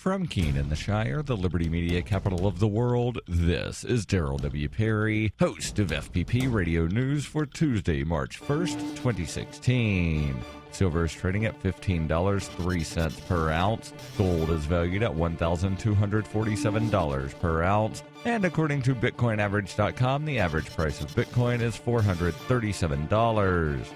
From Keene in the Shire, the Liberty Media capital of the world, this is Daryl W. Perry, host of FPP Radio News for Tuesday, March 1st, 2016. Silver is trading at $15.03 per ounce. Gold is valued at $1,247 per ounce. And according to BitcoinAverage.com, the average price of Bitcoin is $437.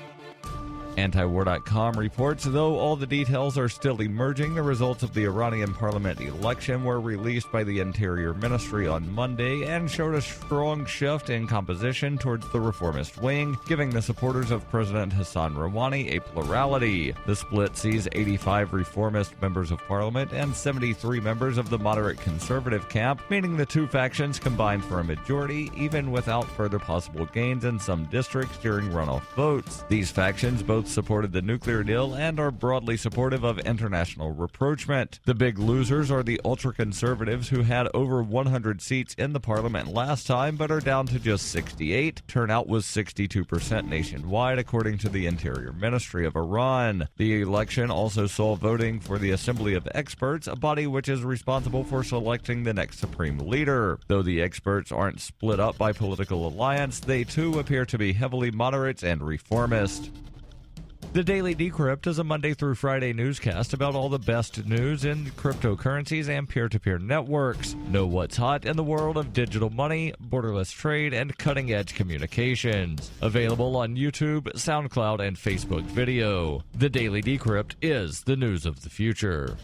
Antiwar.com reports, though all the details are still emerging, the results of the Iranian parliament election were released by the Interior Ministry on Monday and showed a strong shift in composition towards the reformist wing, giving the supporters of President Hassan Rouhani a plurality. The split sees 85 reformist members of parliament and 73 members of the moderate conservative camp, meaning the two factions combined for a majority, even without further possible gains in some districts during runoff votes. These factions both supported the nuclear deal and are broadly supportive of international rapprochement. The big losers are the ultra-conservatives, who had over 100 seats in the parliament last time but are down to just 68. Turnout was 62% nationwide, according to the Interior Ministry of Iran. The election also saw voting for the Assembly of Experts, a body which is responsible for selecting the next supreme leader. Though the experts aren't split up by political alliance, they too appear to be heavily moderate and reformist. The Daily Decrypt is a Monday through Friday newscast about all the best news in cryptocurrencies and peer-to-peer networks. Know what's hot in the world of digital money, borderless trade, and cutting-edge communications. Available on YouTube, SoundCloud, and Facebook video. The Daily Decrypt is the news of the future.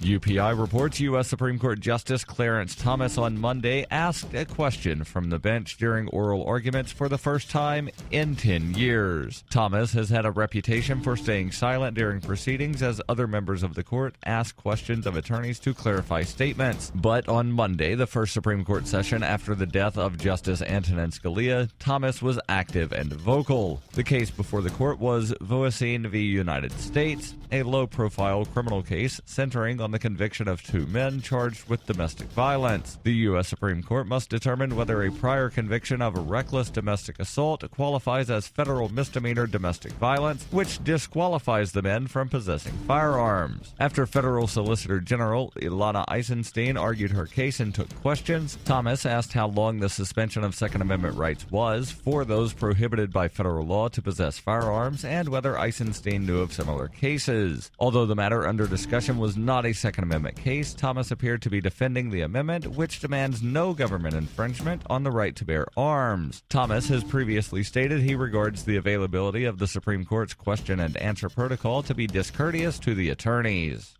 UPI reports U.S. Supreme Court Justice Clarence Thomas on Monday asked a question from the bench during oral arguments for the first time in 10 years. Thomas has had a reputation for staying silent during proceedings as other members of the court ask questions of attorneys to clarify statements. But on Monday, the first Supreme Court session after the death of Justice Antonin Scalia, Thomas was active and vocal. The case before the court was Voisin v. United States, a low-profile criminal case centering on the conviction of two men charged with domestic violence. The U.S. Supreme Court must determine whether a prior conviction of reckless domestic assault qualifies as federal misdemeanor domestic violence, which disqualifies the men from possessing firearms. After Federal Solicitor General Ilana Eisenstein argued her case and took questions, Thomas asked how long the suspension of Second Amendment rights was for those prohibited by federal law to possess firearms and whether Eisenstein knew of similar cases. Although the matter under discussion was not a Second Amendment case, Thomas appeared to be defending the amendment, which demands no government infringement on the right to bear arms. Thomas has previously stated he regards the availability of the Supreme Court's question and answer protocol to be discourteous to the attorneys.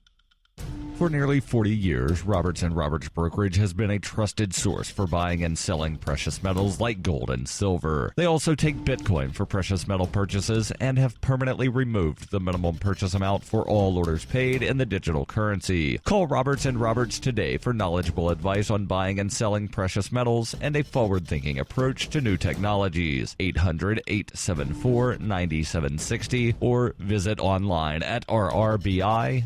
For nearly 40 years, Roberts & Roberts Brokerage has been a trusted source for buying and selling precious metals like gold and silver. They also take Bitcoin for precious metal purchases and have permanently removed the minimum purchase amount for all orders paid in the digital currency. Call Roberts & Roberts today for knowledgeable advice on buying and selling precious metals and a forward-thinking approach to new technologies. 800-874-9760 or visit online at rrbi.co.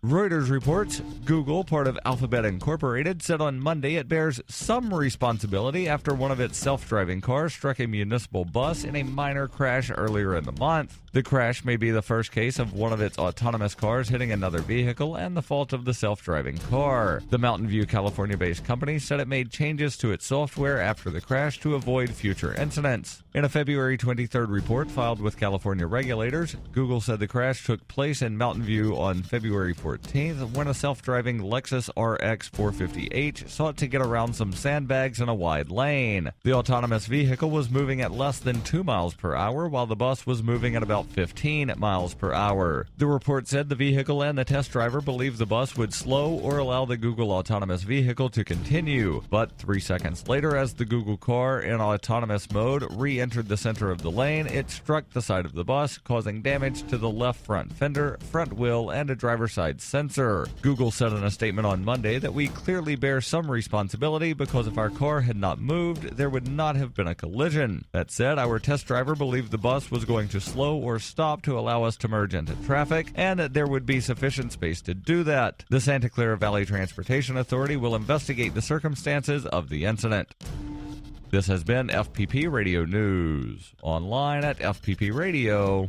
Reuters reports Google, part of Alphabet Incorporated, said on Monday it bears some responsibility after one of its self-driving cars struck a municipal bus in a minor crash earlier in the month. The crash may be the first case of one of its autonomous cars hitting another vehicle and the fault of the self-driving car. The Mountain View, California-based company said it made changes to its software after the crash to avoid future incidents. In a February 23rd report filed with California regulators, Google said the crash took place in Mountain View on February 14th when a self-driving Lexus RX 450h sought to get around some sandbags in a wide lane. The autonomous vehicle was moving at less than 2 miles per hour while the bus was moving at about 15 miles per hour. The report said the vehicle and the test driver believed the bus would slow or allow the Google autonomous vehicle to continue. But 3 seconds later, as the Google car in autonomous mode re-entered the center of the lane, it struck the side of the bus, causing damage to the left front fender, front wheel, and a driver's side sensor. Google said in a statement on Monday that we clearly bear some responsibility because if our car had not moved, there would not have been a collision. That said, our test driver believed the bus was going to slow or stop to allow us to merge into traffic, and that there would be sufficient space to do that. The Santa Clara Valley Transportation Authority will investigate the circumstances of the incident. This has been FPP Radio News, online at fppradio.com.